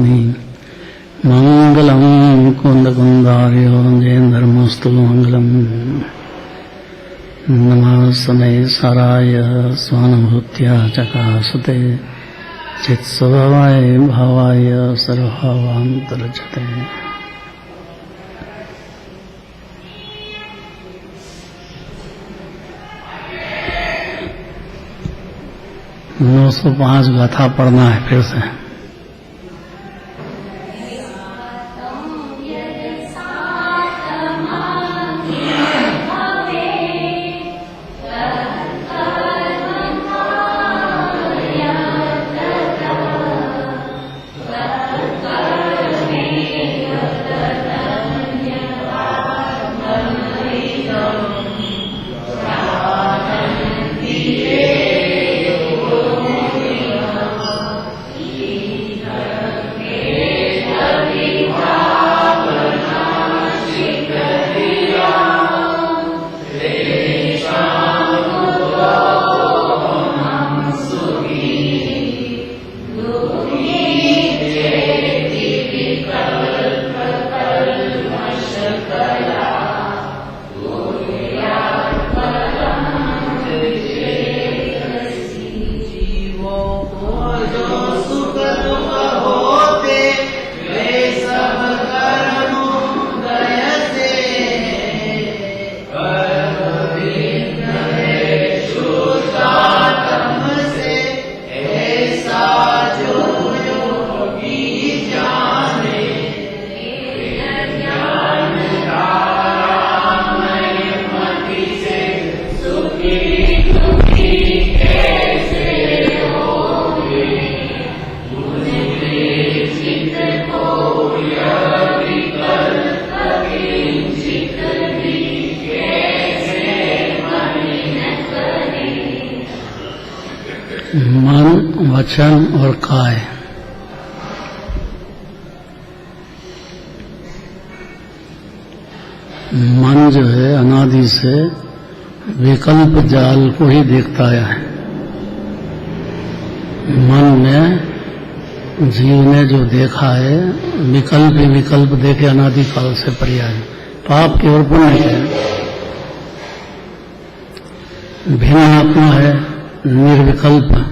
चिंतामणि मंगलम कुंदकुंदार्य जयेन्द्रमस्तु मंगलम नमः समय साराय स्वानुभूत्या चकासते चित्स्वभावाय भावाय सर्वभावान्तरजते। 905 गाथा पढ़ना है फिर से। मन, वचन और काय। मन जो है अनादि से विकल्प जाल को ही देखता आया है। मन ने जीव ने जो देखा है विकल्प ही विकल्प देखे अनादि काल से पर्याय, पाप के और पुण्य के। भिन्न आत्मा है, निर्विकल्प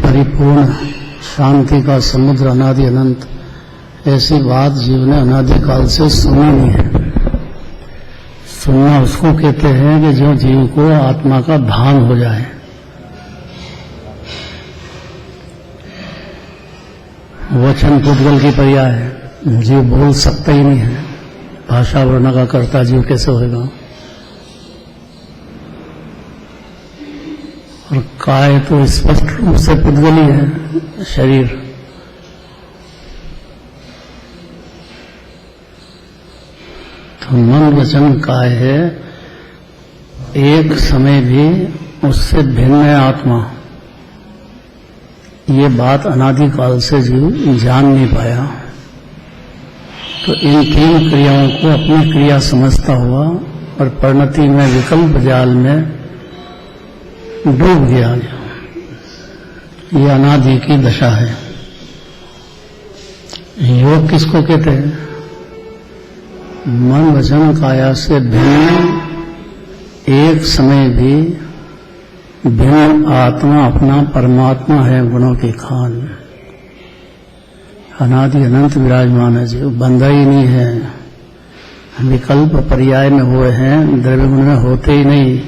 परिपूर्ण शांति का समुद्र अनादि अनंत। ऐसी बात जीव ने अनादि काल से सुनी नहीं है। सुनना उसको कहते हैं कि जो जीव को आत्मा का भान हो जाए। वचन पुद्गल की पर्याय है, जीव बोल सकता ही नहीं है। भाषा वर्ण का कर्ता जीव कैसे होगा। और काय तो स्पष्ट रूप से पुद्गली है, शरीर। तो मन वचन काय है, एक समय भी उससे भिन्न है आत्मा। ये बात अनादि काल से जीव जान नहीं पाया। तो इन तीन क्रियाओं को अपनी क्रिया समझता हुआ और परिणति में विकल्प जाल में डूब गया। ये अनादि की दशा है। योग किसको कहते हैं? मन वचन काया से भिन्न एक समय भी भिन्न आत्मा अपना परमात्मा है, गुणों की खान। अनादि अनंत विराजमान है, जीव बंधा ही नहीं है। विकल्प पर्याय में हुए हैं, द्रव्य गुण में होते ही नहीं।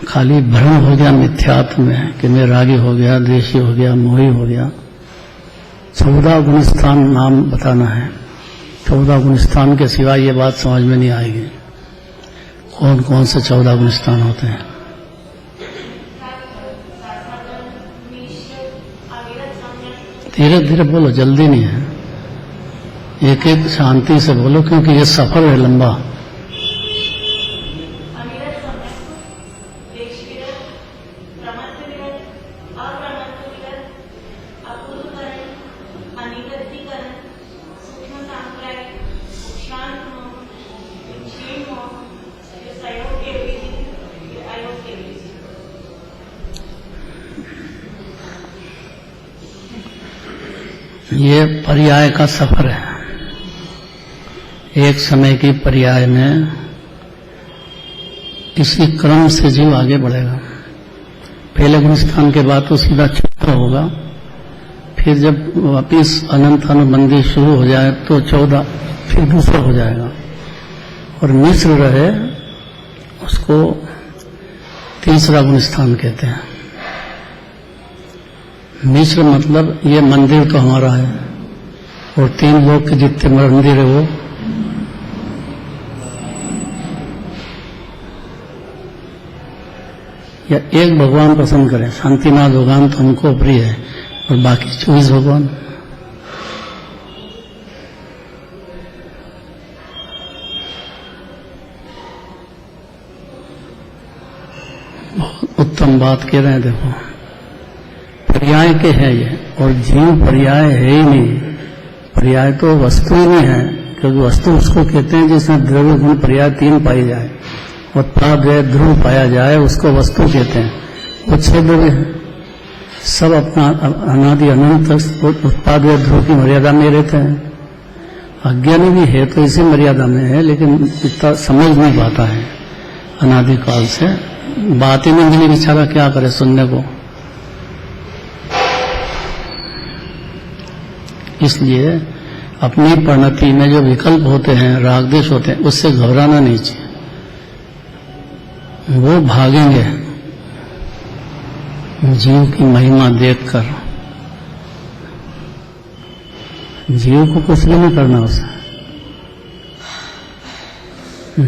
खाली भ्रम हो गया मिथ्यात्व में कि मैं रागी हो गया, द्वेषी हो गया, मोही हो गया। 14 गुणस्थान नाम बताना है। 14 गुणस्थान के सिवा ये बात समझ में नहीं आएगी। कौन कौन से 14 गुणस्थान होते हैं? धीरे धीरे बोलो, जल्दी नहीं है। एक एक शांति से बोलो, क्योंकि ये सफर है लंबा। ये पर्याय का सफर है। एक समय की पर्याय में इसी क्रम से जीव आगे बढ़ेगा। पहले गुण स्थान के बाद तो सीधा चौथा होगा, फिर जब वापिस अनंत अनुबंधी शुरू हो जाए तो 14, फिर दूसरा हो जाएगा। और मिश्र रहे उसको तीसरा गुण स्थान कहते हैं। मिश्र मतलब ये मंदिर तो हमारा है और 3 लोग के जितने मंदिर है वो, या एक भगवान पसंद करें, शांतिनाथ भगवान तो हमको प्रिय है और बाकी 24 भगवान। बहुत उत्तम बात कह रहे हैं। देखो पर्याय के है ये, और जीव पर्याय है ही नहीं। पर्याय तो वस्तु ही नहीं है, क्योंकि वस्तु उसको कहते हैं जिसमें द्रव्य गुण पर्याय 3 पाई जाए, उत्पाद ध्रुव पाया जाए, उसको वस्तु कहते हैं। वो 6 द्रव्य है, सब अपना अनादि अनंत उत्पाद ध्रुव की मर्यादा में रहते हैं। अज्ञानी भी है तो इसी मर्यादा में है, लेकिन इतना समझ नहीं पाता है अनादिकाल से। बात ही नहीं मिली, बेचारा क्या करे सुनने को। इसलिए अपनी परिणति में जो विकल्प होते हैं, राग द्वेष होते हैं, उससे घबराना नहीं चाहिए। वो भागेंगे जीव की महिमा देखकर। जीव को कुछ भी नहीं करना उसे।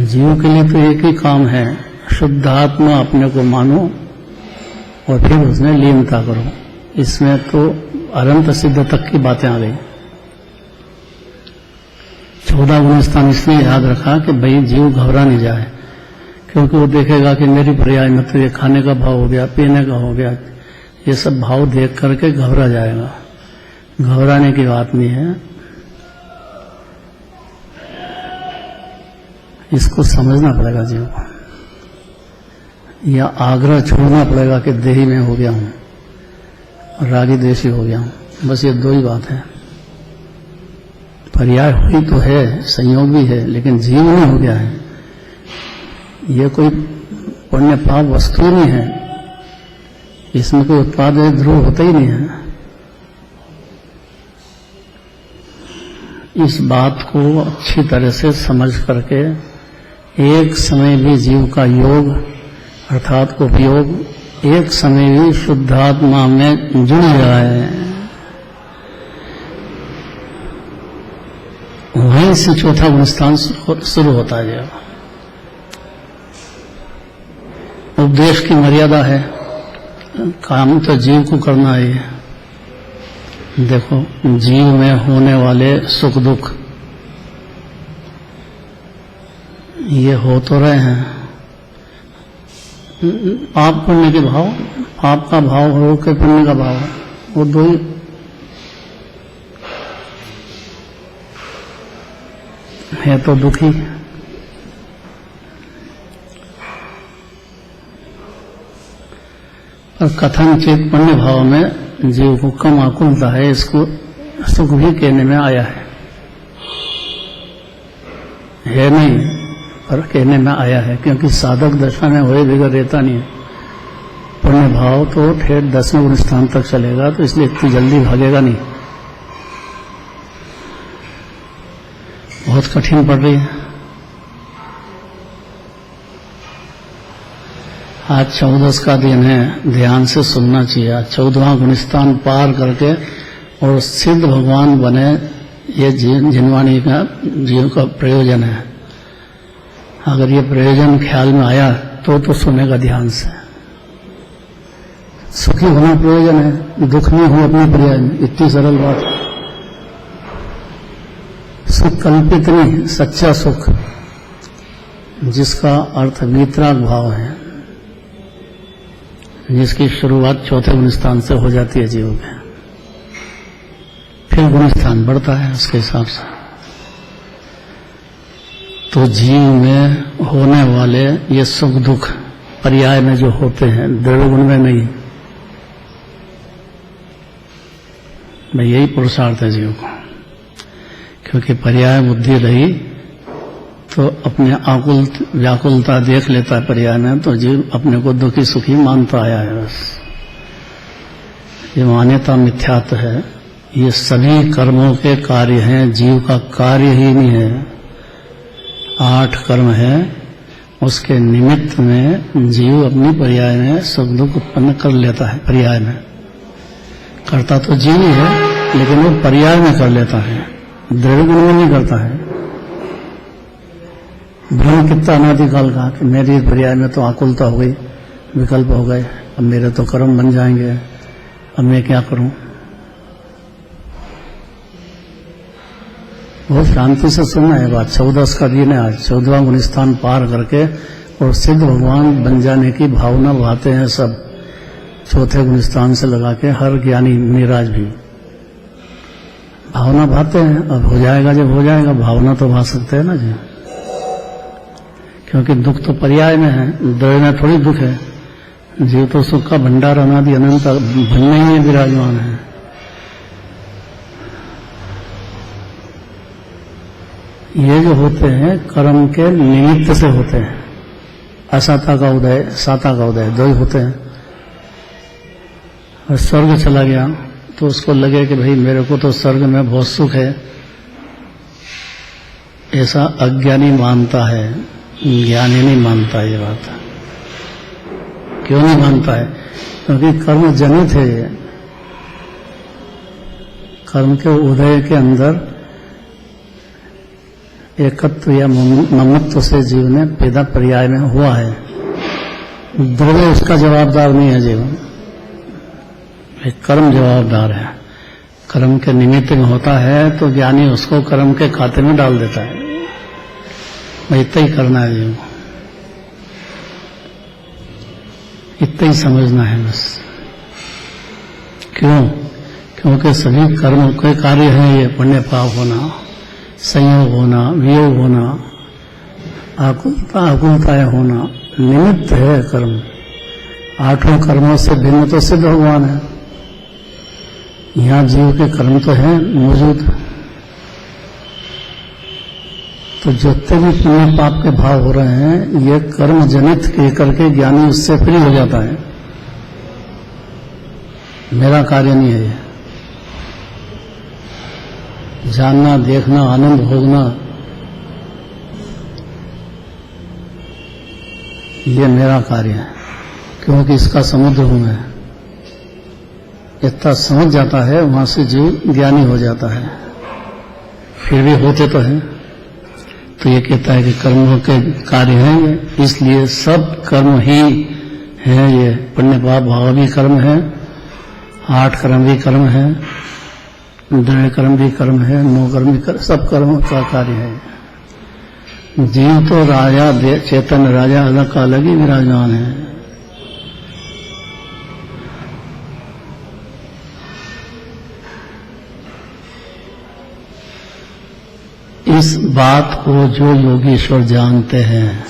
जीव के लिए तो एक ही काम है, शुद्धात्मा अपने को मानो और फिर उसमें लीनता करो। इसमें तो अनंत सिद्ध तक की बातें आ गई। 14 गुण स्थान इसलिए याद रखा कि भाई जीव घबरा नहीं जाए, क्योंकि वो देखेगा कि मेरी पर्याय में तो ये खाने का भाव हो गया, पीने का हो गया, ये सब भाव देख करके घबरा जाएगा। घबराने की बात नहीं है, इसको समझना पड़ेगा जीव को, या आग्रह छोड़ना पड़ेगा कि देही में हो गया हूं, रागी देशी हो गया हूं। बस ये 2 ही बात है। पर्याय हुई तो है, संयोग भी है, लेकिन जीव नहीं हो गया है। ये कोई पुण्य पाप वस्तु नहीं है, इसमें कोई उत्पाद ध्रुव होता ही नहीं है। इस बात को अच्छी तरह से समझ करके एक समय भी जीव का योग अर्थात उपयोग एक समय भी शुद्धात्मा में जुड़ जाए, वहीं से चौथा गुण स्थान शुरू होता है। उपदेश की मर्यादा है, काम तो जीव को करना ही है। देखो जीव में होने वाले सुख दुख ये हो तो रहे हैं। पाप पुण्य के भाव, पाप का भाव हो के पुण्य का भाव, वो 2 ही है तो दुखी। और कथन चेत पुण्य भाव में जीव को कम आकुलता है, इसको सुख भी कहने में आया है नहीं, पर कहने में आया है, क्योंकि साधक दशा में हुए बिगड़ रहता नहीं है। पुण्य भाव तो ठेठ 10वें गुण स्थान तक चलेगा, तो इसलिए इतनी जल्दी भागेगा नहीं, बहुत कठिन पड़ रही है। आज 14 का दिन है, ध्यान से सुनना चाहिए। 14वां गुण स्थान पार करके और सिद्ध भगवान बने, ये जिनवाणी का जीव का प्रयोजन है। अगर ये प्रयोजन ख्याल में आया तो सुनेगा ध्यान से। सुखी होना प्रयोजन है, दुख नहीं हो अपने पर्याय में, इतनी सरल बात। सुख कल्पित नहीं, सच्चा सुख जिसका अर्थ वीतराग भाव है, जिसकी शुरुआत चौथे गुण स्थान से हो जाती है जीव में, फिर गुण स्थान बढ़ता है उसके हिसाब से। तो जीव में होने वाले ये सुख दुख पर्याय में जो होते हैं, द्रव्य गुण में नहीं। भाई यही पुरुषार्थ है जीव को, क्योंकि पर्याय बुद्धि रही तो अपने आकुल व्याकुलता देख लेता है पर्याय में, तो जीव अपने को दुखी सुखी मानता आया है। बस ये मान्यता मिथ्यात्व है। ये सभी कर्मों के कार्य हैं, जीव का कार्य ही नहीं है। 8 कर्म है, उसके निमित्त में जीव अपनी पर्याय में सुख दुख उत्पन्न कर लेता है। पर्याय में करता तो जीव ही है, लेकिन वो पर्याय में कर लेता है, दृढ़ गुण में नहीं करता है। भ्रम कितना अनादिकाल का कि मेरी पर्याय में तो आकुलता हो गई, विकल्प हो गए, अब मेरे तो कर्म बन जाएंगे, अब मैं क्या करूं। बहुत शांति से सुनना है बात। 14 का दिन है आज, 14वां गुणस्थान पार करके और सिद्ध भगवान बन जाने की भावना भाते हैं सब, चौथे गुणस्थान से लगा के हर ज्ञानी निराज भी भावना भाते हैं। अब हो जाएगा, जब हो जाएगा भावना तो भा सकते हैं ना जी, क्योंकि दुख तो पर्याय में है, दृढ़ में थोड़ी दुख है। जीव तो सुख का भंडार अनादि अनंत बनने ही विराजमान है। ये जो होते हैं कर्म के निमित्त से होते हैं। असाता का उदय, साता का उदय, दो ही होते हैं। और स्वर्ग चला गया तो उसको लगे कि भाई मेरे को तो स्वर्ग में बहुत सुख है, ऐसा अज्ञानी मानता है, ज्ञानी नहीं मानता ये बात। क्यों नहीं मानता है? क्योंकि कर्म जनित है ये। कर्म के उदय के अंदर एकत्व या ममत्व से जीव ने पैदा पर्याय में हुआ है। दृढ़ उसका जवाबदार नहीं है जीव, एक कर्म जवाबदार है। कर्म के निमित्त में होता है तो ज्ञानी उसको कर्म के खाते में डाल देता है, भाई इतना ही करना है जीव को, इतना ही समझना है बस। क्यों? क्योंकि सभी कर्म के कार्य हैं ये, पुण्य पाप होना, संयोग होना, वियोग होना, आकुलताएं होना, निमित्त है कर्म। 8 कर्मों से भिन्न तो सिद्ध भगवान है। यहाँ जीव के कर्म तो हैं मौजूद, तो जितने भी पुण्य पाप के भाव हो रहे हैं ये कर्म जनित के करके ज्ञानी उससे फ्री हो जाता है। मेरा कार्य नहीं है ये। जानना, देखना, आनंद भोगना, ये मेरा कार्य है, क्योंकि इसका समुद्र हूं मैं। इतना समझ जाता है, वहां से जीव ज्ञानी हो जाता है। फिर भी होते तो हैं, तो ये कहता है कि कर्मों के कार्य हैं ये, इसलिए सब कर्म ही है ये। पुण्य पाप भाव भी कर्म है, 8 कर्म भी कर्म है, दृढ़ कर्म भी कर्म है, 9 कर्म भी कर्म, सब कर्मों का कार्य है। जीव तो राजा, चेतन राजा अलग का अलग ही विराजमान है। इस बात को जो योगीश्वर जानते हैं,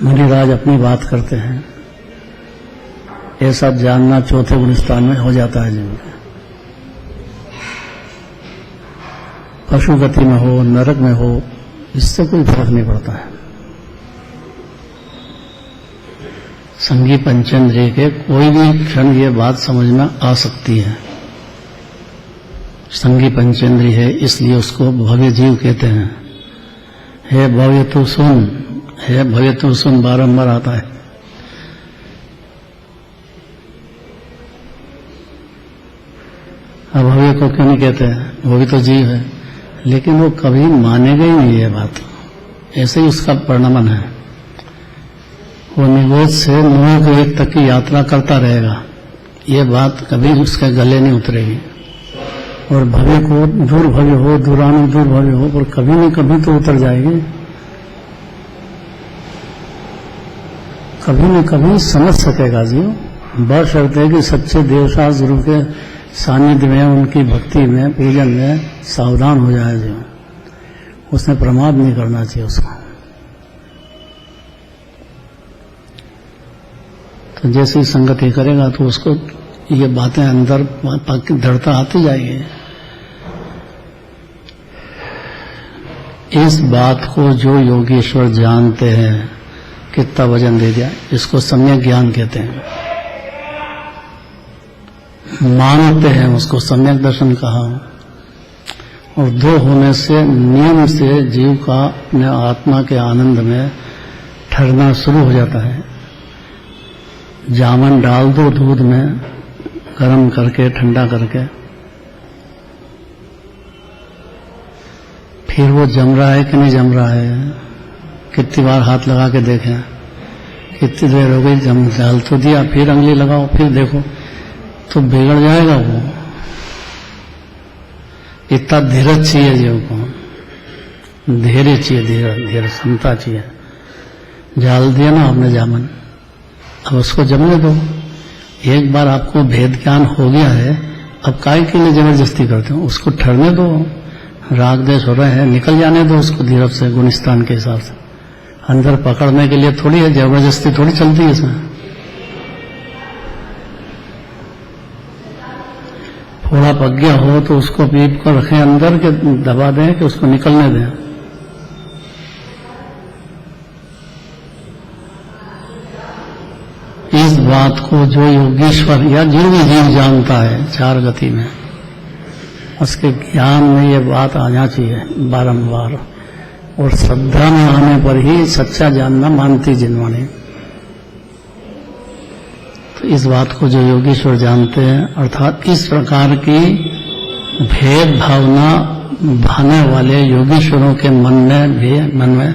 मुनिराज अपनी बात करते हैं, ऐसा जानना चौथे गुणस्थान में हो जाता है जीव। पशु गति में हो, नरक में हो, इससे कोई फर्क नहीं पड़ता है। संगी पंचेंद्रिय के कोई भी क्षण ये बात समझ में आ सकती है। संगी पंचेंद्रिय है, इसलिए उसको भव्य जीव कहते हैं। हे भव्य तू सुन, हे भव्य तू सुन बारंबार आता है। अब भव्य को क्यों नहीं कहते हैं? वो भी तो जीव है, लेकिन वो कभी मानेगा ही नहीं ये बात। ऐसे ही उसका परिणामन है। वो निगोद से 9 के 1 तक की यात्रा करता रहेगा, ये बात कभी उसके गले नहीं उतरेगी। और भव्य को दूर भव्य हो, दूरानु दूर भव्य हो, पर कभी न कभी तो उतर जाएगी। कभी न कभी समझ सकेगा जीव। बस शर्त है कि सच्चे देवशास्त्र गुरु के सानिध्य में, उनकी भक्ति में, पूजन में सावधान हो जाए जीव। उसने प्रमाद नहीं करना चाहिए उसको। तो जैसी संगति करेगा तो उसको ये बातें अंदर दृढ़ता आती जाएगी। इस बात को जो योगेश्वर जानते हैं, कितना वजन दे दिया, इसको सम्यक ज्ञान कहते हैं। मानते हैं उसको सम्यक दर्शन कहा। और दो होने से नियम से जीव का अपने आत्मा के आनंद में ठहरना शुरू हो जाता है। जामन डाल दो दूध में, गर्म करके ठंडा करके, फिर वो जम रहा है कि नहीं जम रहा है, कितनी बार हाथ लगा के देखें, कितनी देर हो गई, जम डाल तो दिया, फिर अंगली लगाओ, फिर देखो, तो बिगड़ जाएगा वो। इतना धीरज चाहिए जीव को, धैर्य चाहिए, धैर्य क्षमता चाहिए। डाल दिया ना आपने जामन, अब उसको जमने दो। एक बार आपको भेद ज्ञान हो गया है, अब काय के लिए जबरदस्ती करते हो, उसको ठहरने दो। राग देश हो रहे हैं, निकल जाने दो उसको धीरज से, गुणस्थान के हिसाब से। अंदर पकड़ने के लिए थोड़ी है, जबरदस्ती थोड़ी चलती है इसमें। थोड़ा पक गया हो तो उसको पीप को रखें अंदर के, दबा दें कि उसको निकलने दें। इस बात को जो योगेश्वर या जो भी जीव जानता है चार गति में, उसके ज्ञान में ये बात आना चाहिए बारंबार। और श्रद्धा में आने पर ही सच्चा जानना मानती जिनवाणी। तो इस बात को जो योगेश्वर जानते हैं, अर्थात इस प्रकार की भेद भावना भाने वाले योगेश्वरों के मन में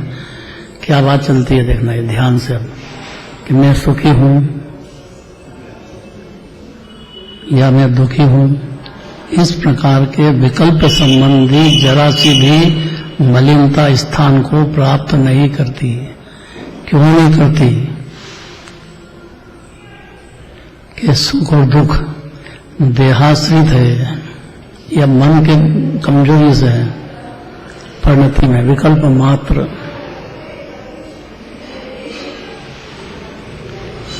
क्या बात चलती है देखना है ध्यान से। अब कि मैं सुखी हूं या मैं दुखी हूं, इस प्रकार के विकल्प संबंधी जरा सी भी मलिनता स्थान को प्राप्त नहीं करती। क्यों नहीं करती? कि सुख और दुख देहाश्रित है या मन के कमजोरी से है, परिणति में विकल्प मात्र।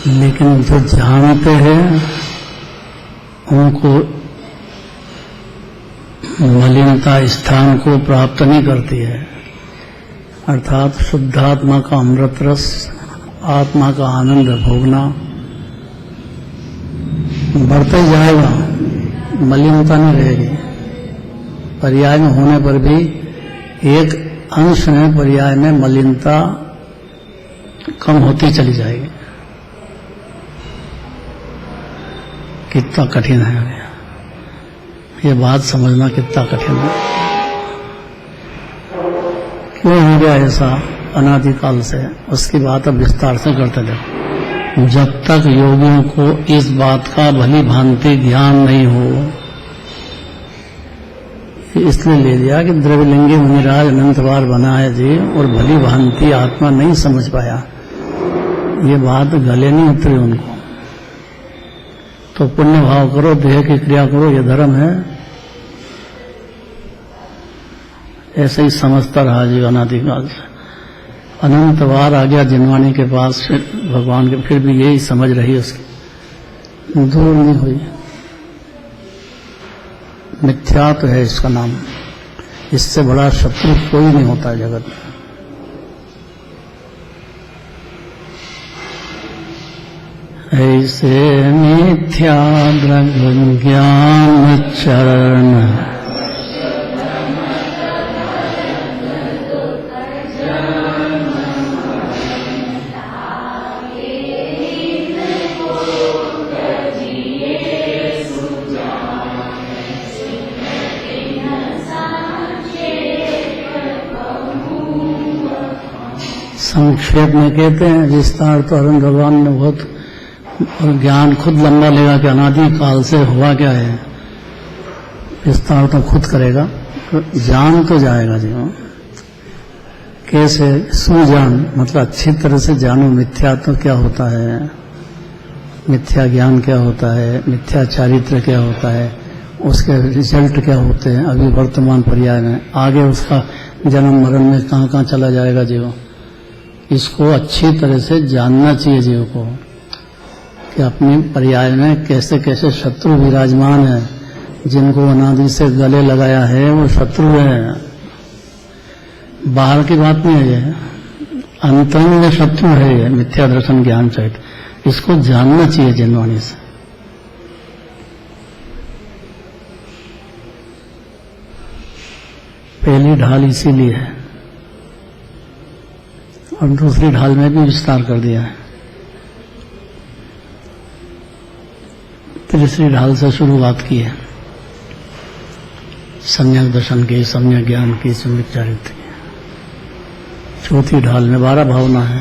लेकिन जो जानते हैं उनको मलिनता स्थान को प्राप्त नहीं करती है। अर्थात शुद्धात्मा का अमृत रस, आत्मा का आनंद भोगना बढ़ते ही जाएगा, मलिनता नहीं रहेगी। पर्याय में होने पर भी एक अंश में पर्याय में मलिनता कम होती चली जाएगी। कितना कठिन है ये बात समझना, कितना कठिन है। क्यों हो गया ऐसा अनादिकाल से, उसकी बात अब विस्तार से करते थे। जब तक योगियों को इस बात का भली भांति ज्ञान नहीं हो, इसलिए ले लिया कि द्रव्यलिंगी मुनिराज अनंत बार बना है जी, और भली भांति आत्मा नहीं समझ पाया, ये बात गले नहीं उतरी उनको। तो पुण्य भाव करो, देह की क्रिया करो, ये धर्म है। ऐसे ही समझता रहा जीव अनादिकाल से। अनंत बार आ गया जिनवाणी के पास, फिर भगवान के, फिर भी यही समझ रही उसकी, दूर नहीं हुई। मिथ्या तो है इसका नाम, इससे बड़ा शत्रु कोई नहीं होता जगत में। ऐसे मिथ्या द्रव्य ज्ञान चरण, संक्षेप में कहते हैं, विस्तार तो अरुण भगवान ने बहुत, और ज्ञान खुद लंबा लेगा कि अनादि काल से हुआ क्या है। विस्तार तो खुद करेगा, जान तो जाएगा जी। कैसे? सुजान मतलब अच्छी तरह से जानो मिथ्या तो क्या होता है, मिथ्या ज्ञान क्या होता है, मिथ्या चारित्र क्या होता है, उसके रिजल्ट क्या होते हैं अभी वर्तमान पर्याय में, आगे उसका जन्म मरण में कहाँ कहाँ चला जाएगा जीव। इसको अच्छी तरह से जानना चाहिए जीव को। कि अपनी पर्याय में कैसे कैसे शत्रु विराजमान है, जिनको अनादि से गले लगाया है वो शत्रु है। बाहर की बात नहीं है, ये अंतरंग शत्रु है, ये मिथ्या दर्शन ज्ञान सहित। इसको जानना चाहिए जिनवाणी से। पहली ढाल इसीलिए है और दूसरी ढाल में भी विस्तार कर दिया है। तीसरी ढाल से शुरुआत की है, सम्यक दर्शन की, सम्यक ज्ञान की, सम्यक चारित्र की। चौथी ढाल में 12 भावना है,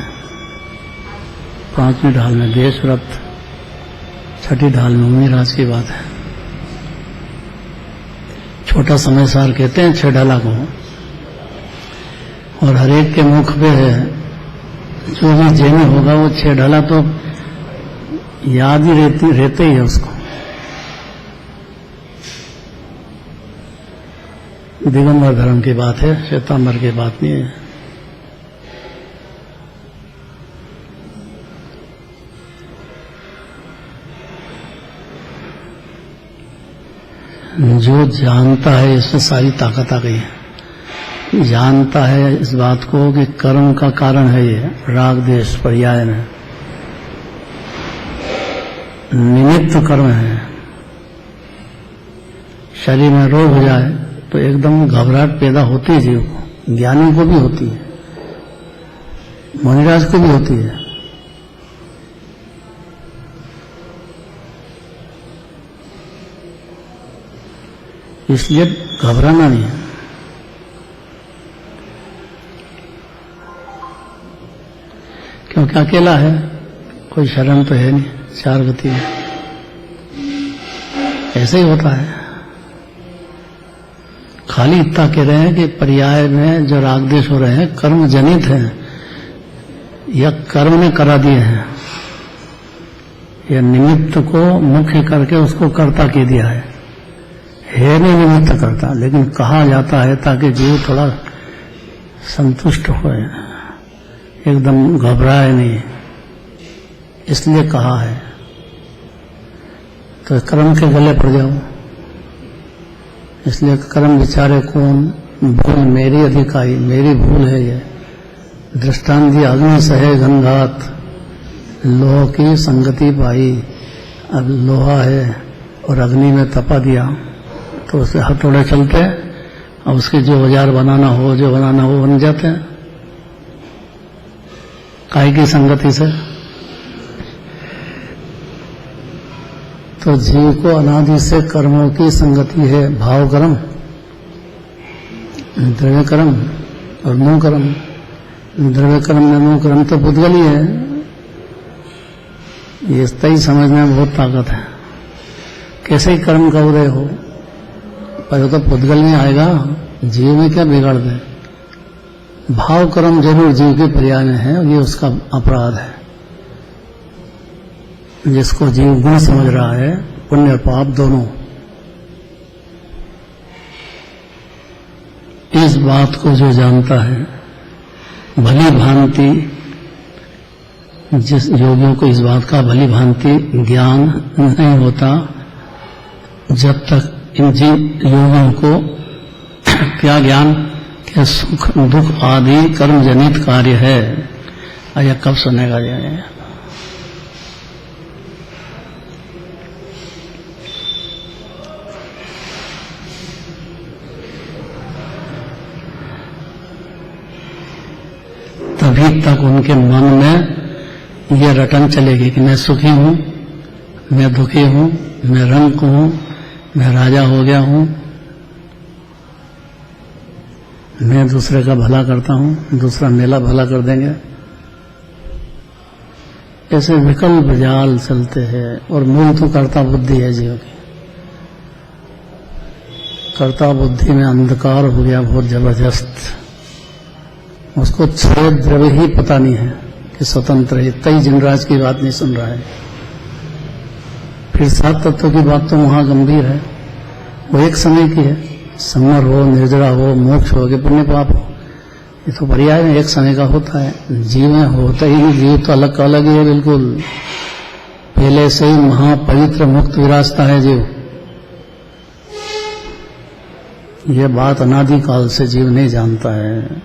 5वीं ढाल में देश व्रत, 6ठी ढाल में उम्मीराज की बात है। छोटा समय सार कहते हैं 6 ढाला को, और हरेक के मुख पे है जो भी जेने होगा वो 6 ढाला तो याद ही रहते ही है उसको। दिगंबर धर्म की बात है, श्वेतांबर की बात नहीं है। जो जानता है, इसमें सारी ताकत आ गई है। जानता है इस बात को कि कर्म का कारण है ये राग देश पर्याय में, निमित्त कर्म है। शरीर में रोग हो जाए तो एकदम घबराहट पैदा होती है जीव को, ज्ञानी को भी होती है, मुनिराज को भी होती है। इसलिए घबराना नहीं है। क्योंकि अकेला है, कोई शरण तो है नहीं, 4 गति है, ऐसे ही होता है। खाली इतना कह रहे हैं कि पर्याय में जो राग देश हो रहे हैं कर्म जनित हैं या कर्म ने करा दिए हैं, या निमित्त को मुख्य करके उसको कर्ता कह दिया है नहीं निमित्त करता, लेकिन कहा जाता है ताकि जीव थोड़ा संतुष्ट हो, एकदम घबराए नहीं, इसलिए कहा है। तो कर्म के गले पड़ जाओ, इसलिए कर्म विचारे कौन, भूल मेरी अधिकाई, मेरी भूल है ये। दृष्टांत दिया, अग्नि सहे घनघात, लोह की संगति पाई। अब लोहा है और अग्नि में तपा दिया तो उससे हथौड़े चलते हैं, और उसके जो औजार बनाना हो, जो बनाना हो बन जाते हैं। काहे की संगति से? तो जीव को अनादि से कर्मों की संगति है, भाव कर्म, द्रव्य कर्म और मूल कर्म। द्रव्य कर्म में मूल कर्म तो पुद्गल ही है, ये तय समझने में बहुत ताकत है। कैसे ही कर्म का उदय हो, पर तो पुद्गल में आएगा, जीव में क्या बिगाड़ दे। भाव कर्म जरूर जीव के पर्याय में है, ये उसका अपराध है। जिसको जीव गुण समझ रहा है, पुण्य पाप दोनों, इस बात को जो जानता है, भली भांति, जिस योगियों को इस बात का भली भांति ज्ञान नहीं होता, जब तक इन जीव योगियों को क्या ज्ञान कि सुख दुख आदि कर्म जनित कार्य है। अया कब सुनेगा ये? तभी तक उनके मन में ये रटन चलेगी कि मैं सुखी हूं, मैं दुखी हूं, मैं रंक हूं, मैं राजा हो गया हूं, मैं दूसरे का भला करता हूं, दूसरा मेरा भला कर देंगे। ऐसे विकल्प जाल चलते हैं। और मूल तो कर्ता बुद्धि है जीव की। कर्ता बुद्धि में अंधकार हो गया बहुत जबरदस्त। उसको 6 द्रव्य ही पता नहीं है कि स्वतंत्र है। तई जिनराज की बात नहीं सुन रहा है। फिर 7 तत्वों की बात तो वहां गंभीर है, वो एक समय की है। संवर हो, निर्जरा हो, मोक्ष हो, कि पुण्य पाप हो, ये तो पर्याय में एक समय का होता है। जीव में होता ही नहीं। जीव तो अलग का अलग ही है बिल्कुल। पहले से ही महापवित्र मुक्त विराजता है जीव। यह बात अनादिकाल से जीव नहीं जानता है।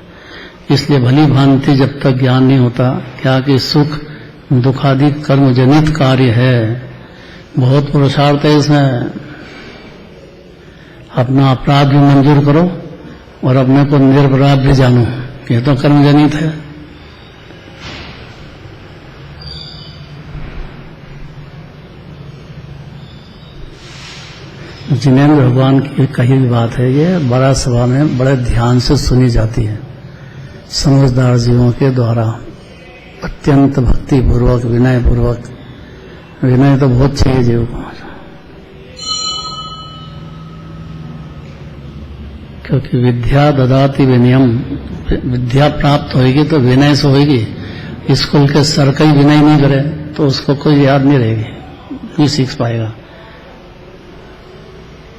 इसलिए भली भांति जब तक ज्ञान नहीं होता क्या कि सुख दुखादि कर्म जनित कार्य है, बहुत पुरुषार्थ है इसमें। अपना अपराध भी मंजूर करो और अपने को निरपराध भी जानो, ये तो कर्म जनित है। जिनेन्द्र भगवान की कही बात है, ये बड़ा सभा में बड़े ध्यान से सुनी जाती है समझदार जीवों के द्वारा, अत्यंत भक्ति पूर्वक, विनय पूर्वक। विनय तो बहुत चाहिए जीव को, क्योंकि विद्या ददाति विनयम, विद्या प्राप्त होगी तो विनय से होगी। स्कूल के सर का ही विनय नहीं करे तो उसको कोई याद नहीं रहेगी, नहीं सीख पाएगा।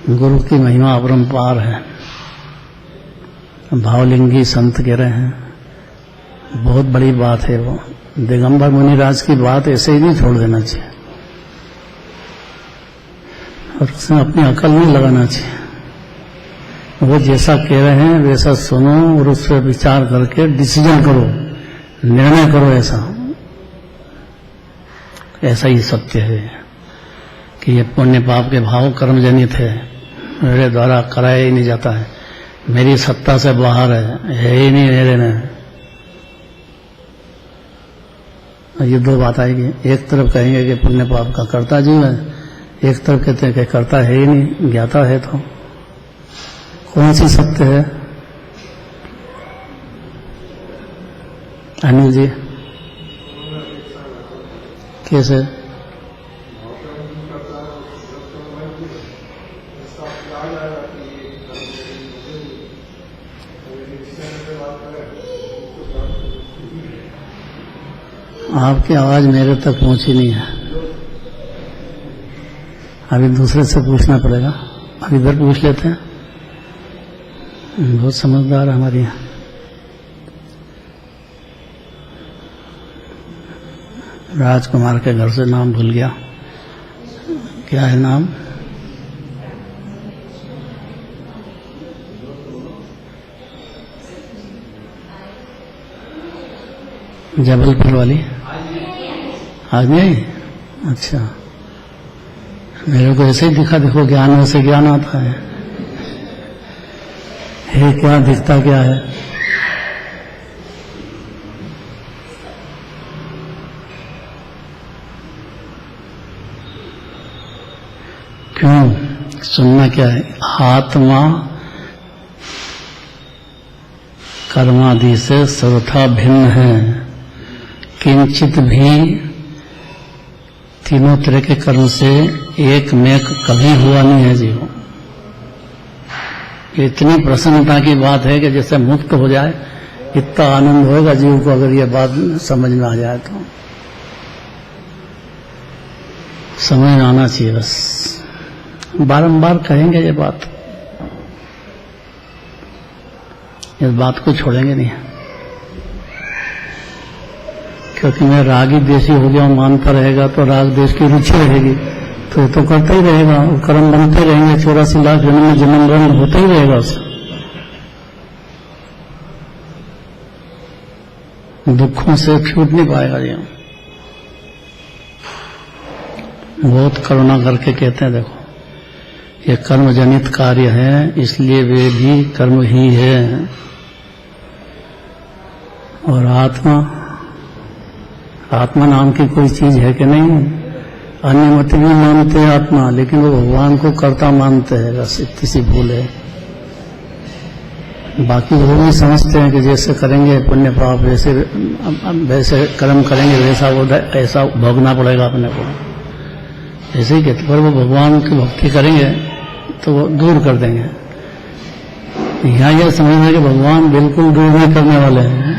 गुरु की महिमा अपरंपार है। भावलिंगी संत कह रहे हैं, बहुत बड़ी बात है वो। दिगंबर मुनिराज की बात ऐसे ही नहीं छोड़ देना चाहिए और उसमें अपनी अकल नहीं लगाना चाहिए। वो जैसा कह रहे हैं वैसा सुनो और उस पर विचार करके डिसीजन करो, निर्णय करो। ऐसा ही सत्य है कि ये पुण्य पाप के भाव कर्म जनित है, मेरे द्वारा कराया ही नहीं जाता है, मेरी सत्ता से बाहर है ही नहीं मेरे में। ये दो बात आएगी, एक तरफ कहेंगे कि पुण्य पाप का कर्ता जीव है, एक तरफ कहते हैं कि कर्ता है ही नहीं, ज्ञाता है। तो कौन सी सत्य है? अनिल जी कैसे? आपकी आवाज मेरे तक पहुंची नहीं है, अभी दूसरे से पूछना पड़ेगा। अब इधर पूछ लेते हैं, बहुत समझदार हमारी यहाँ। राजकुमार के घर से नाम भूल गया, क्या है नाम? जबलपुर वाली आज नहीं? अच्छा, मेरे को ऐसे ही दिखा। देखो ज्ञान में से ज्ञान आता है। क्या दिखता क्या है? क्यों सुनना क्या है? आत्मा कर्मादि से सर्वथा भिन्न है, किंचित भी तीनों तरह के कर्म से एक में कभी हुआ नहीं है जीव। इतनी प्रसन्नता की बात है कि जैसे मुक्त हो जाए, इतना आनंद होगा जीव को अगर ये बात समझ में आ जाए तो। समझ में आना चाहिए, बस बारंबार कहेंगे ये बात, इस बात को छोड़ेंगे नहीं। क्योंकि मैं रागी देशी हो गया हूं मानता रहेगा तो राग देश की रुचि रहेगी, तो ये तो करता ही रहेगा, कर्म बनते रहेंगे। 84 लाख जन्म में जन्म ग्रहण होता ही रहेगा उसे, दुखों से छूट नहीं पाएगा। ये बहुत करुणा करके कहते हैं, देखो ये कर्म जनित कार्य है, इसलिए वे भी कर्म ही है। और आत्मा नाम की कोई चीज है कि नहीं? अन्य मत भी मानते हैं आत्मा, लेकिन वो भगवान को कर्ता मानते हैं, बस इतनी सी भूल है। बाकी वो भी समझते हैं कि जैसे करेंगे पुण्य पाप वैसे कर्म करेंगे वैसा वो ऐसा भोगना पड़ेगा अपने को, ऐसे ही कहते। पर वो भगवान की भक्ति करेंगे तो वो दूर कर देंगे। यहाँ यह समझना कि भगवान बिल्कुल दूर नहीं करने वाले हैं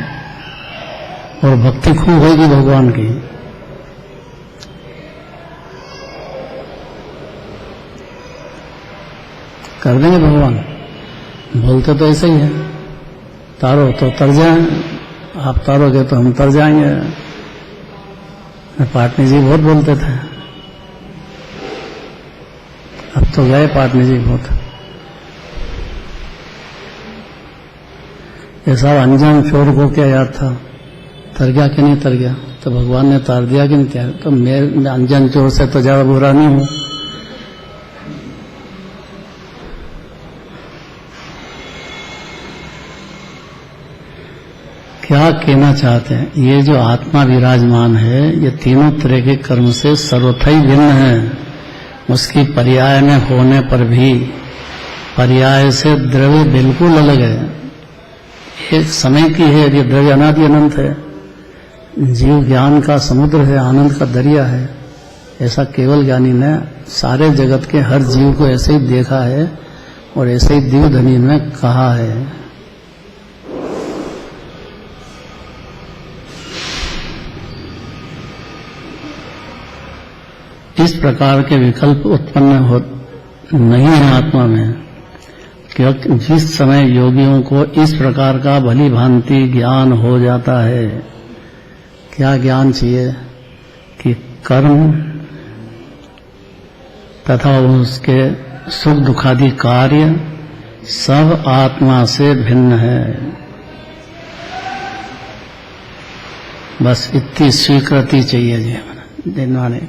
और भक्ति खूब होगी भगवान की। कर देंगे भगवान, बोलते तो ऐसे ही है, तारो तो तर जाए, आप तारोगे तो हम तर जाएंगे। पाटनी जी बहुत बोलते थे, अब तो गए पाटनी जी बहुत। ये सब अनजान चोर को क्या याद था, तर गया कि नहीं तर गया, तो भगवान ने तार दिया कि नहीं तार। तो मैं अनजान चोर से तो ज्यादा बुरा नहीं हूं। क्या कहना चाहते हैं, ये जो आत्मा विराजमान है ये तीनों तरह के कर्म से सर्वथा ही भिन्न है। उसकी पर्याय में होने पर भी पर्याय से द्रव्य बिल्कुल अलग है। एक समय की है, ये द्रव्य अनादि अनंत है। जीव ज्ञान का समुद्र है, आनंद का दरिया है। ऐसा केवल ज्ञानी ने सारे जगत के हर जीव को ऐसे ही देखा है और ऐसे ही दिव्य ध्वनि में कहा है। इस प्रकार के विकल्प उत्पन्न हो नहीं है आत्मा में, क्योंकि जिस समय योगियों को इस प्रकार का भली भांति ज्ञान हो जाता है, क्या ज्ञान चाहिए कि कर्म तथा उसके सुख दुखादि कार्य सब आत्मा से भिन्न है। बस इतनी स्वीकृति चाहिए जी। जिनवाणी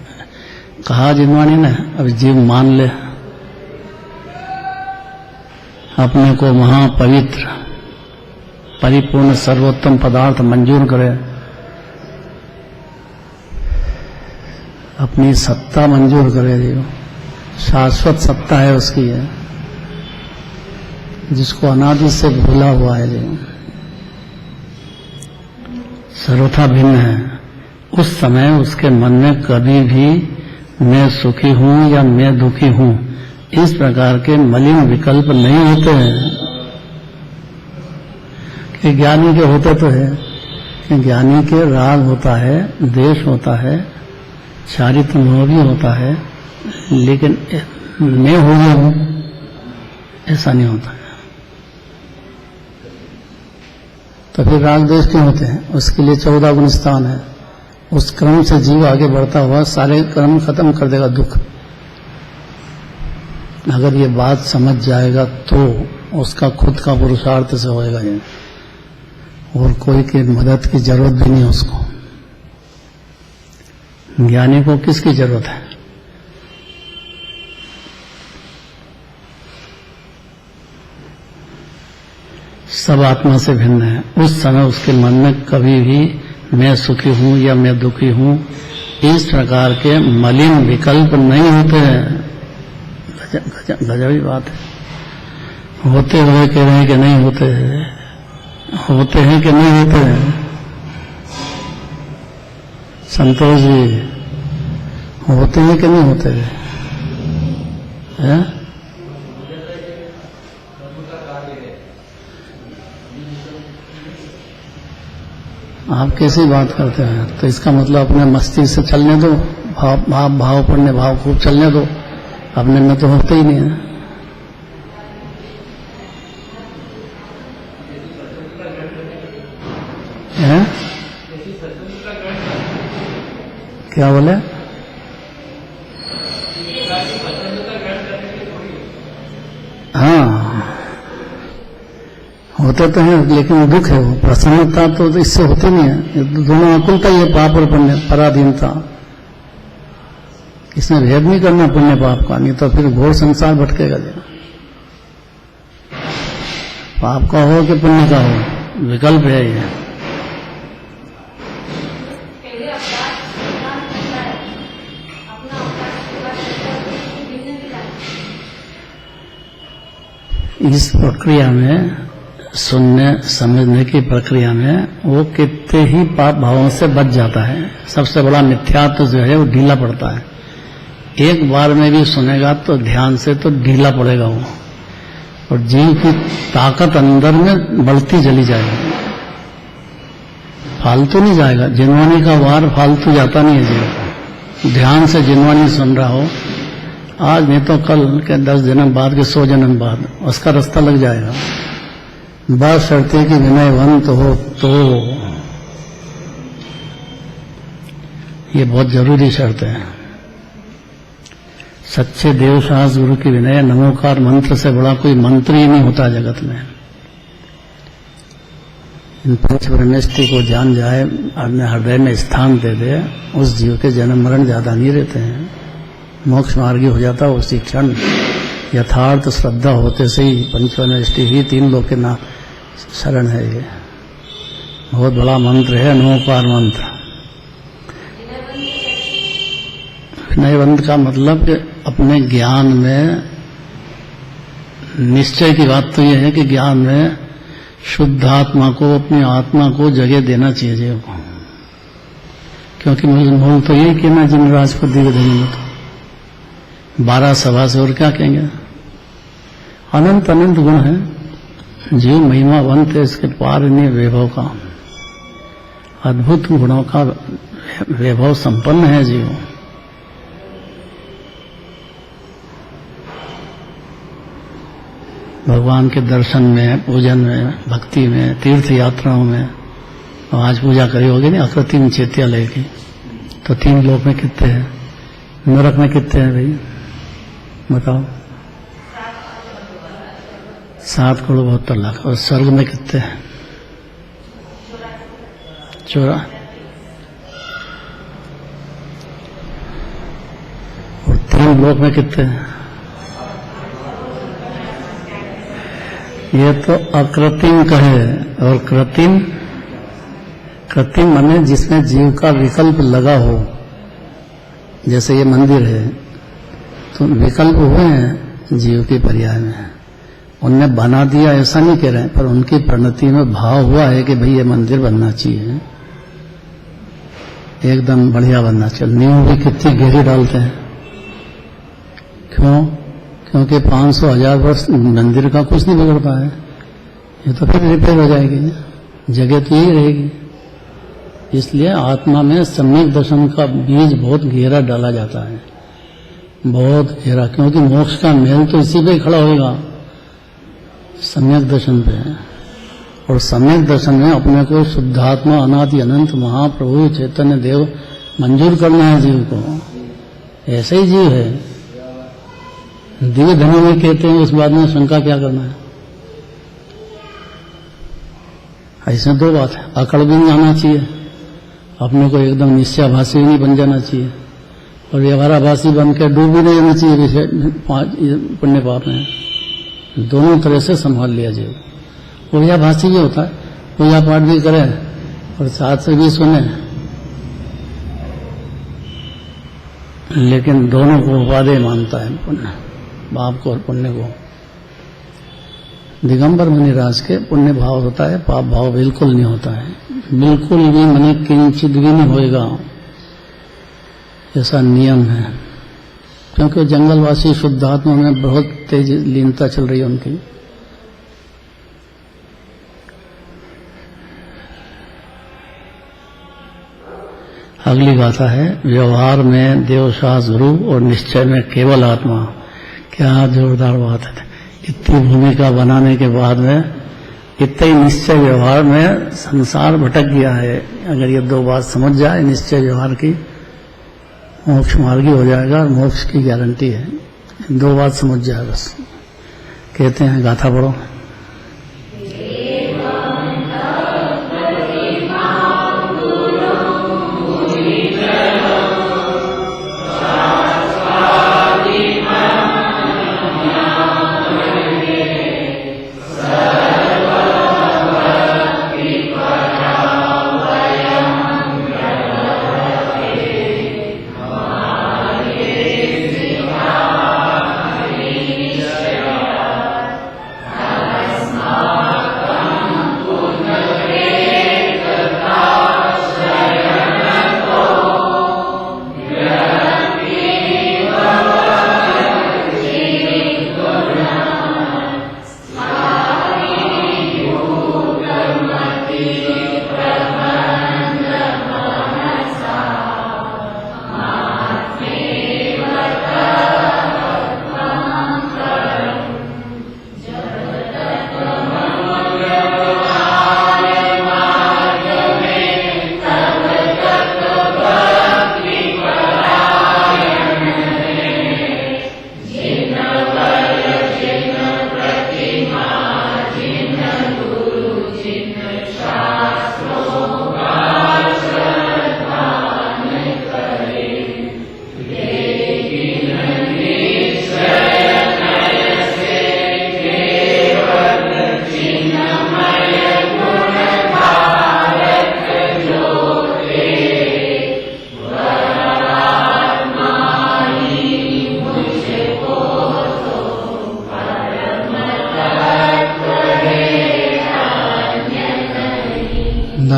कहा, जिनवाणी ने अब जीव मान ले अपने को महापवित्र परिपूर्ण सर्वोत्तम पदार्थ मंजूर करे, अपनी सत्ता मंजूर करे। जीव शाश्वत सत्ता है उसकी है, जिसको अनादि से भूला हुआ है। जीव सर्वथा भिन्न है। उस समय उसके मन में कभी भी मैं सुखी हूं या मैं दुखी हूं इस प्रकार के मलिन विकल्प नहीं होते हैं। कि ज्ञानी के होते तो है कि ज्ञानी के राग होता है, द्वेष होता है, चारित्र मोह भी होता है, लेकिन मैं हो गया हूं ऐसा नहीं होता है। तो फिर राग द्वेष क्यों होते हैं? उसके लिए 14 गुण स्थान है। उस क्रम से जीव आगे बढ़ता हुआ सारे कर्म खत्म कर देगा दुख। अगर ये बात समझ जाएगा तो उसका खुद का पुरुषार्थ से होएगा ये, और कोई की मदद की जरूरत भी नहीं उसको। ज्ञानी को किसकी जरूरत है? सब आत्मा से भिन्न है। उस समय उसके मन में कभी भी मैं सुखी हूं या मैं दुखी हूं इस प्रकार के मलिन विकल्प नहीं होते हैं। गजबी बात है। होते हुए कह रहे हैं कि नहीं होते हैं, होते हैं कि नहीं होते हैं? संतोष जी, होते हैं कि नहीं होते हैं? आप कैसी बात करते हैं? तो इसका मतलब अपने मस्ती से चलने दो, भाव पढ़ने, भाव खूब चलने दो। अपने में तो होते ही नहीं है। हैं? क्या बोले? हाँ, होते तो हैं, लेकिन दुख है वो। प्रसन्नता तो इससे होती नहीं है। दोनों अकुलता ही है, पाप और पुण्य, पराधीनता। इसमें भेद नहीं करना पुण्य पाप का, नहीं तो फिर घोर संसार भटकेगा। पाप का हो कि पुण्य का हो, विकल्प है ये। इस प्रक्रिया में, सुनने समझने की प्रक्रिया में, वो कितने ही पाप भावों से बच जाता है। सबसे बड़ा मिथ्यात्व जो है वो ढीला पड़ता है। एक बार में भी सुनेगा तो ध्यान से तो ढीला पड़ेगा वो, और जीव की ताकत अंदर में बढ़ती चली जाएगी। फालतू नहीं जाएगा। जिनवानी का वार फालतू जाता नहीं है जीव। ध्यान से जिनवानी सुन रहा हो, आज नहीं तो कल के 10 जन्म बाद के 100 जन्म बाद उसका रास्ता लग जाएगा। बात शर्त है कि विनयवंत हो तो। ये बहुत जरूरी शर्त है। सच्चे देवशास गुरु की विनय नमोकार मंत्र से बड़ा कोई मंत्र ही नहीं होता जगत में। इन पंच ब्रह्मेष्टि को जान जाए, अपने हृदय में स्थान दे दे, उस जीव के जन्म मरण ज्यादा नहीं रहते हैं, मोक्ष मार्गी हो जाता है उसी क्षण। यथार्थ श्रद्धा होते से ही पंच ब्रह्मेष्टि ही 3 लोक के ना शरण है। ये बहुत बड़ा मंत्र है नमोकार मंत्र। विनयवंत का मतलब कि अपने ज्ञान में निश्चय की बात तो यह है कि ज्ञान में शुद्ध आत्मा को, अपनी आत्मा को जगह देना चाहिए जीव को, क्योंकि मूल तो यही कहना जिन राज को दिव्य धनी में तो 12 सभा से और क्या कहेंगे। अनंत अनंत गुण है, जीव महिमावंत है, इसके पार नहीं वैभव का, अद्भुत गुणों का वैभव संपन्न है जीव। भगवान के दर्शन में, पूजन में, भक्ति में, तीर्थ यात्राओं में। आज पूजा करी होगी ना अकृत्रिम चेत्या लेगी, तो 3 लोक में कितने हैं, नरक में कितने हैं भाई बताओ? 7 करोड़ 72 लाख। और स्वर्ग में कितने हैं? 14। और 3 लोक में कितने हैं? ये तो अकृत्रिम कहे। और कृत्रिम, कृत्रिम माने जिसमें जीव का विकल्प लगा हो। जैसे ये मंदिर है तो विकल्प हुए हैं जीव के पर्याय में, उनने बना दिया ऐसा नहीं कह रहे हैं, पर उनकी परिणति में भाव हुआ है कि भाई ये मंदिर बनना चाहिए, एकदम बढ़िया बनना चाहिए। नींव भी कितनी गहरी डालते हैं, क्यों? क्योंकि 500-1000 वर्ष मंदिर का कुछ नहीं बिगड़ता है, ये तो फिर रिपेयर हो जाएगी, जगह तो यही रहेगी। इसलिए आत्मा में सम्यक दर्शन का बीज बहुत गहरा डाला जाता है, बहुत गहरा, क्योंकि मोक्ष का महल तो इसी पे खड़ा होगा, सम्यक दर्शन पे। और सम्यक दर्शन में अपने को शुद्धात्मा अनादि अनंत महाप्रभु चैतन्य देव मंजूर करना है जीव को। ऐसे ही जीव है, दिव्य धनों में कहते हैं, उस बात में शंका क्या करना है? ऐसे 2 बात है, अकड़ भी नहीं आना चाहिए, अपने को एकदम निश्चयाभासी नहीं बन जाना चाहिए, और व्यवहाराभासी बन के डूब भी नहीं जाना चाहिए 5 पुण्य पाप में। दोनों तरह से संभाल लिया जाए। पूजाभासी भी होता है, पूजा पाठ भी करे और साथ से भी सुने, लेकिन दोनों को उपादेय मानता है, पुण्य पाप को और पुण्य को। दिगंबर मुनिराज के पुण्य भाव होता है, पाप भाव बिल्कुल नहीं होता है, बिल्कुल भी, मने किंचित भी नहीं होएगा, ऐसा नियम है। क्योंकि जंगलवासी शुद्धात्मा में बहुत तेज लीनता चल रही है उनकी। अगली गाथा है, व्यवहार में देवशास गुरु और निश्चय में केवल आत्मा। क्या जोरदार बात है। इतनी भूमिका बनाने के बाद में इतने ही निश्चय व्यवहार में संसार भटक गया है। अगर ये 2 बात समझ जाए निश्चय व्यवहार की, मोक्ष मार्गी हो जाएगा, और मोक्ष की गारंटी है। 2 बात समझ जाए बस। कहते हैं, गाथा पढ़ो।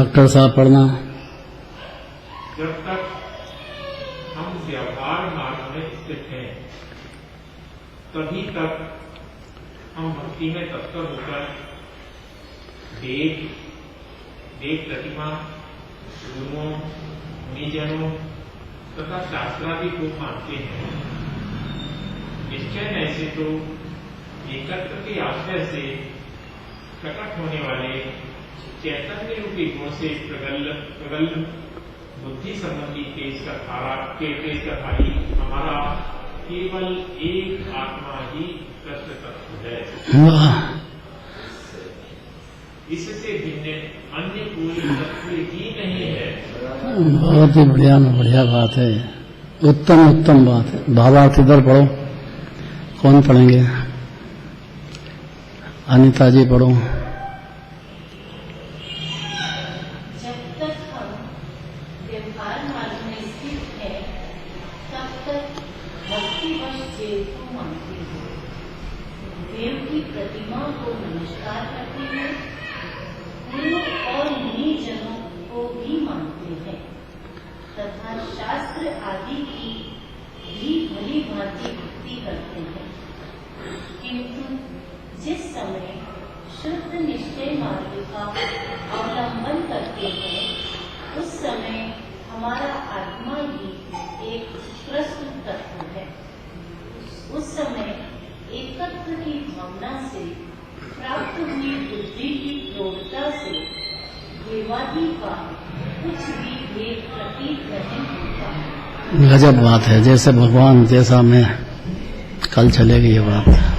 डॉक्टर साहब पढ़ना। जब तक हम व्यवहार मार्ग में स्थित हैं तभी तक हम भक्ति में तत्पर होकर देव प्रतिमा, गुरुओं, मुनिजनों तथा शास्त्रादि को मानते हैं। निश्चय ऐसे तो एकत्र के आश्रय से प्रकट होने वाले चैतन्य रूपी गुण से प्रगल्भ बुद्धि संबंधी तेज का धारी हमारा केवल एक आत्मा ही कृष्ण तत्व है। इससे भिन्न अन्य कोई तत्व ही नहीं है। बहुत ही बढ़िया बात है, उत्तम बात है। भावार्थ इधर पढ़ो, कौन पढ़ेंगे? अनिता जी पढ़ो। जब तक हम व्यवहार मार्ग में स्थित है तब तक भक्तिवश देव को मानते हैं, देव की प्रतिमा को नमस्कार करते हैं, गुरु और मुनि जनों को भी मानते हैं तथा शास्त्र आदि की भी भली भांति भक्ति करते हैं। किंतु जिस समय शुद्ध निश्चय मार्ग का अवलंबन करते हैं उस समय हमारा आत्मा ही एक कृष्ण तत्व है। उस समय एकत्व की भावना से प्राप्त हुई बुद्धि की प्रौढ़ता से देवादि का कुछ भी भेद प्रतीत नहीं होता। गजब बात है, जैसे भगवान जैसा मैं कल चलेगी ये बात।